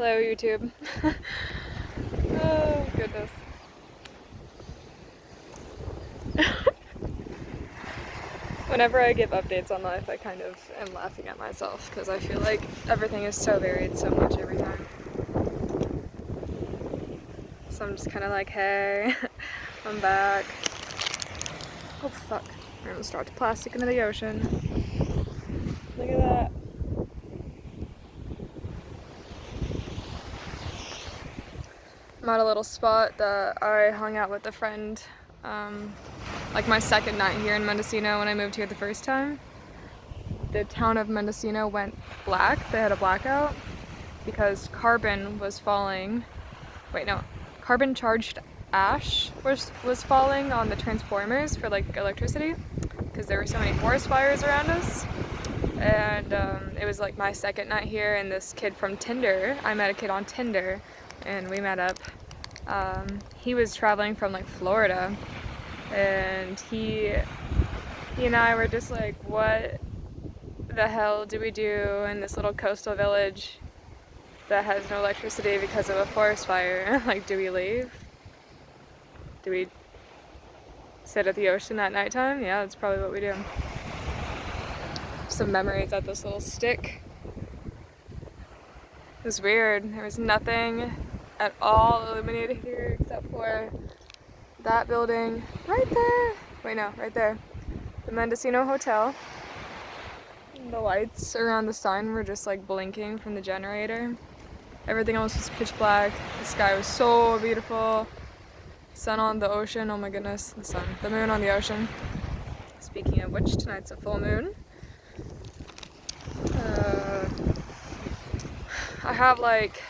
Hello, YouTube. Oh, goodness. Whenever I give updates on life, I kind of am laughing at myself because I feel like everything is so varied so much every time. So I'm just kind of like, hey, I'm back. Oh, fuck. I'm gonna start to plastic into the ocean. Look at that. I'm at a little spot that I hung out with a friend, like my second night here in Mendocino when I moved here the first time. The town of Mendocino went black. They had a blackout because carbon was falling. Wait, no. Carbon charged ash was falling on the transformers for like electricity because there were so many forest fires around us. And it was like my second night here, and this kid from Tinder, I met a kid on Tinder and we met up. He was traveling from like Florida, and he and I were just like, what the hell do we do in this little coastal village that has no electricity because of a forest fire? Like, do we leave? Do we sit at the ocean at nighttime? Yeah, that's probably what we do. Some memories at this little stick. It was weird. There was nothing at all illuminated here except for that building right there. Wait, no, right there. The Mendocino Hotel. The lights around the sign were just like blinking from the generator. Everything else was pitch black. The sky was so beautiful. Sun on the ocean. Oh my goodness, the sun. The moon on the ocean. Speaking of which, tonight's a full moon. I have like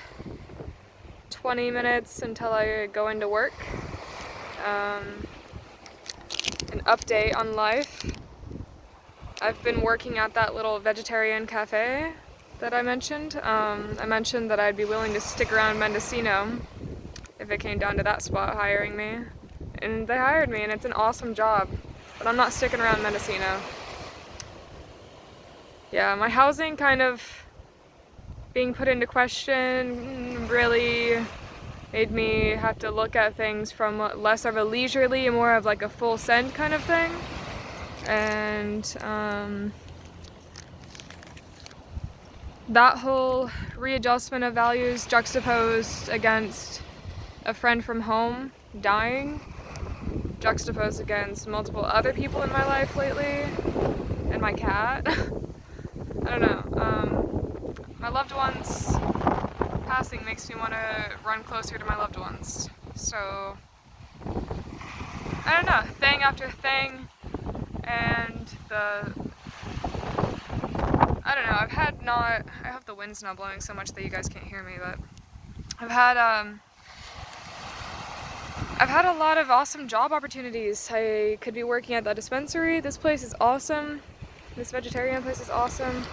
20 minutes until I go into work. An update on life. I've been working at that little vegetarian cafe that I mentioned. I mentioned that I'd be willing to stick around Mendocino if it came down to that spot hiring me. And they hired me, and it's an awesome job. But I'm not sticking around Mendocino. Yeah, my housing kind of being put into question really made me have to look at things from less of a leisurely and more of like a full send kind of thing. And that whole readjustment of values juxtaposed against a friend from home dying, juxtaposed against multiple other people in my life lately, and my cat. I don't know. My loved ones passing makes me want to run closer to my loved ones. So, I don't know, thing after thing, and I don't know, I hope the wind's not blowing so much that you guys can't hear me, but I've had a lot of awesome job opportunities. I could be working at that dispensary. This place is awesome. This vegetarian place is awesome.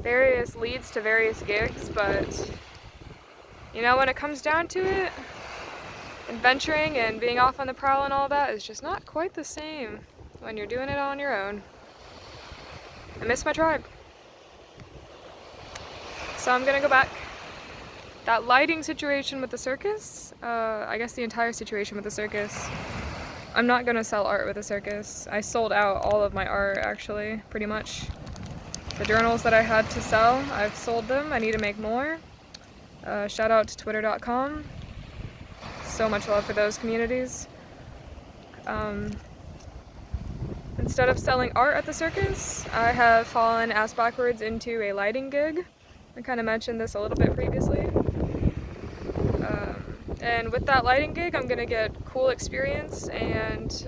Various leads to various gigs, but you know, when it comes down to it, adventuring and being off on the prowl and all that is just not quite the same when you're doing it on your own. I miss my tribe. So I'm gonna go back. That lighting situation with the circus, I guess the entire situation with the circus, I'm not gonna sell art with the circus. I sold out all of my art, actually, pretty much. The journals that I had to sell, I've sold them. I need to make more. Shout out to twitter.com. So much love for those communities. Instead of selling art at the circus, I have fallen ass backwards into a lighting gig. I kind of mentioned this a little bit previously. And with that lighting gig, I'm gonna get cool experience and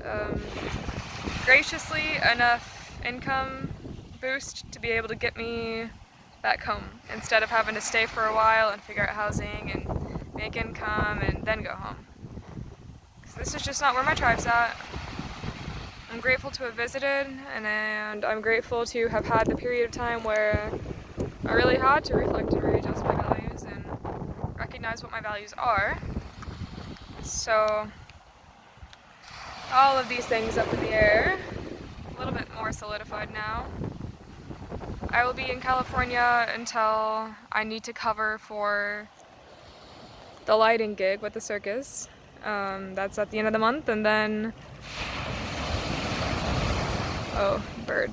graciously enough income boost to be able to get me back home instead of having to stay for a while and figure out housing and make income and then go home. 'Cause this is just not where my tribe's at. I'm grateful to have visited, and I'm grateful to have had the period of time where I really had to reflect and readjust my values and recognize what my values are. So, all of these things up in the air, a little bit more solidified now. I will be in California until I need to cover for the lighting gig with the circus. That's at the end of the month, and then... Oh, bird.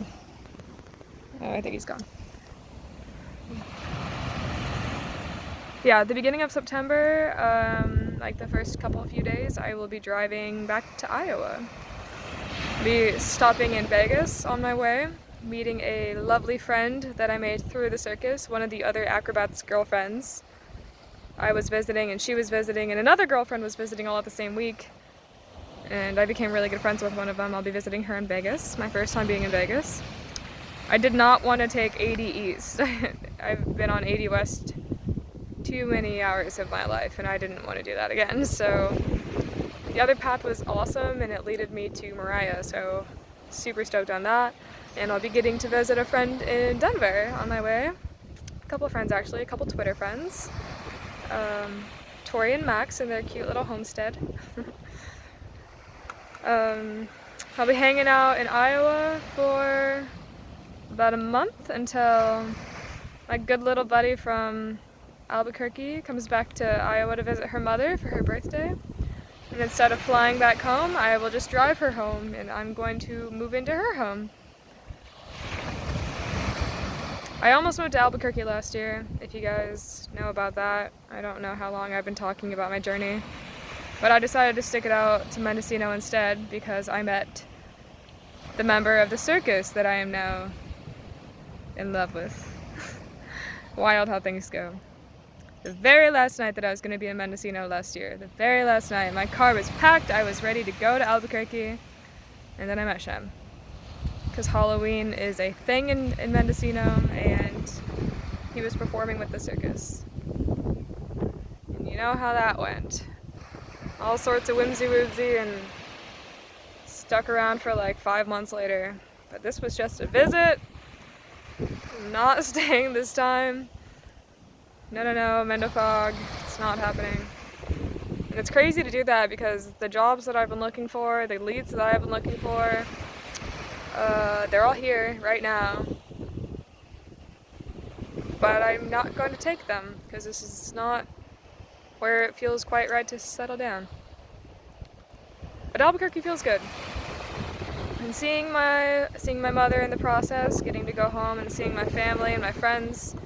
Oh, I think he's gone. Yeah, at the beginning of September, like the first few days, I will be driving back to Iowa. Be stopping in Vegas on my way, meeting a lovely friend that I made through the circus, one of the other acrobats' girlfriends. I was visiting and she was visiting and another girlfriend was visiting all at the same week. And I became really good friends with one of them. I'll be visiting her in Vegas, my first time being in Vegas. I did not want to take 80 East. I've been on 80 West too many hours of my life and I didn't want to do that again. So the other path was awesome and it led me to Mariah, so super stoked on that. And I'll be getting to visit a friend in Denver on my way. A couple friends actually, a couple Twitter friends. Tori and Max in their cute little homestead. I'll be hanging out in Iowa for about a month until my good little buddy from Albuquerque comes back to Iowa to visit her mother for her birthday. And instead of flying back home, I will just drive her home and I'm going to move into her home. I almost moved to Albuquerque last year, if you guys know about that. I don't know how long I've been talking about my journey. But I decided to stick it out to Mendocino instead because I met the member of the circus that I am now in love with. Wild how things go. The very last night that I was going to be in Mendocino last year, the very last night, my car was packed, I was ready to go to Albuquerque, and then I met Shem. Because Halloween is a thing in Mendocino, and he was performing with the circus. And you know how that went. All sorts of whimsy-woozy, and stuck around for like 5 months later. But this was just a visit. I'm not staying this time. No, Mendofog, it's not happening. And it's crazy to do that because the jobs that I've been looking for, the leads that I've been looking for, they're all here right now. But I'm not going to take them because this is not where it feels quite right to settle down. But Albuquerque feels good. And seeing my mother in the process, getting to go home and seeing my family and my friends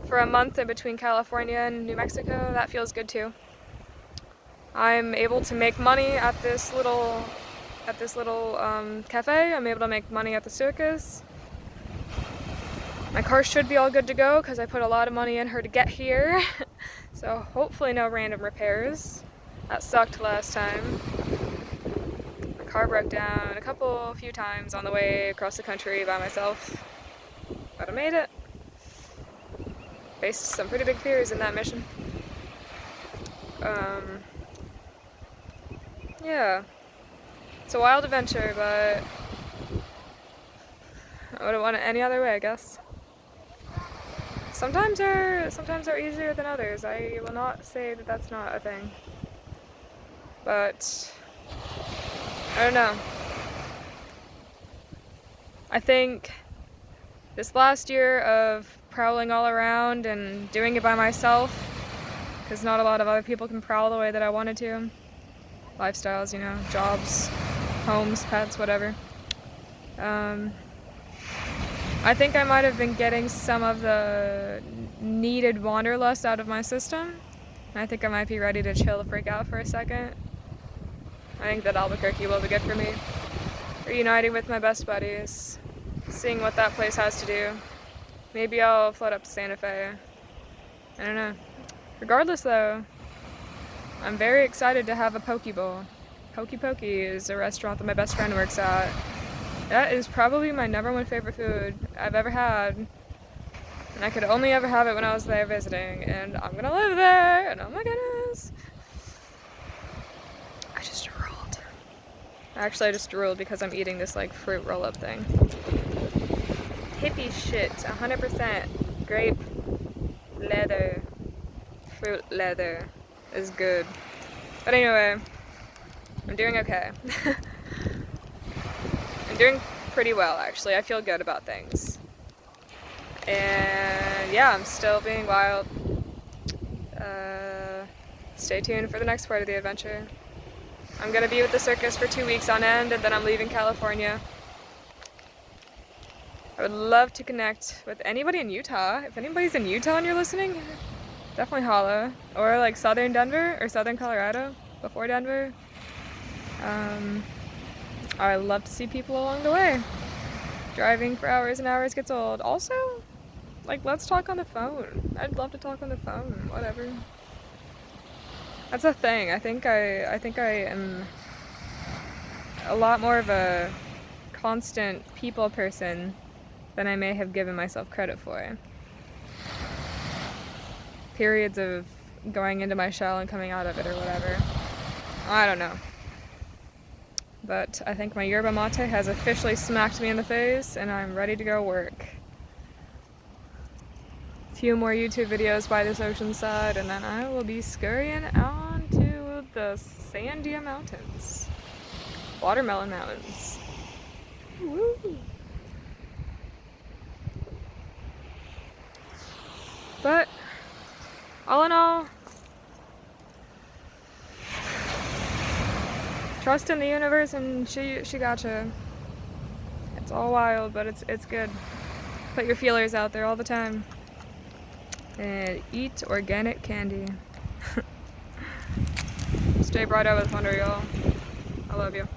for a month in between California and New Mexico, that feels good too. I'm able to make money at this little cafe. I'm able to make money at the circus. My car should be all good to go because I put a lot of money in her to get here. So hopefully no random repairs. That sucked last time. My car broke down a few times on the way across the country by myself. But I made it. Faced some pretty big fears in that mission. Yeah. It's a wild adventure, but I wouldn't want it any other way, I guess. Sometimes they're easier than others. I will not say that that's not a thing. But I don't know. I think this last year of prowling all around and doing it by myself, because not a lot of other people can prowl the way that I wanted to. Lifestyles, you know, jobs, homes, pets, whatever. I think I might have been getting some of the needed wanderlust out of my system. I think I might be ready to chill the freak out for a second. I think that Albuquerque will be good for me. Reuniting with my best buddies, seeing what that place has to do. Maybe I'll float up to Santa Fe. I don't know. Regardless though, I'm very excited to have a poke bowl. Pokey Pokey is a restaurant that my best friend works at. That is probably my #1 favorite food I've ever had. And I could only ever have it when I was there visiting. And I'm gonna live there, and oh my goodness. I just drooled. Actually, I just drooled because I'm eating this like fruit roll-up thing. Hippie shit, 100%. Grape leather. Fruit leather is good. But anyway, I'm doing okay. I'm doing pretty well, actually. I feel good about things. And yeah, I'm still being wild. Stay tuned for the next part of the adventure. I'm gonna be with the circus for 2 weeks on end, and then I'm leaving California. I would love to connect with anybody in Utah. If anybody's in Utah and you're listening, definitely holla. Or like southern Denver or southern Colorado before Denver. I love to see people along the way. Driving for hours and hours gets old. Also, like, let's talk on the phone. I'd love to talk on the phone. Whatever. That's a thing. I think I am a lot more of a constant people person than I may have given myself credit for. Periods of going into my shell and coming out of it or whatever. I don't know. But I think my yerba mate has officially smacked me in the face and I'm ready to go work. A few more YouTube videos by this ocean side and then I will be scurrying on to the Sandia Mountains. Watermelon Mountains. Woo! But all in all, trust in the universe and she gotcha. It's all wild, but it's good. Put your feelers out there all the time. And eat organic candy. Stay bright out with wonder, y'all. I love you.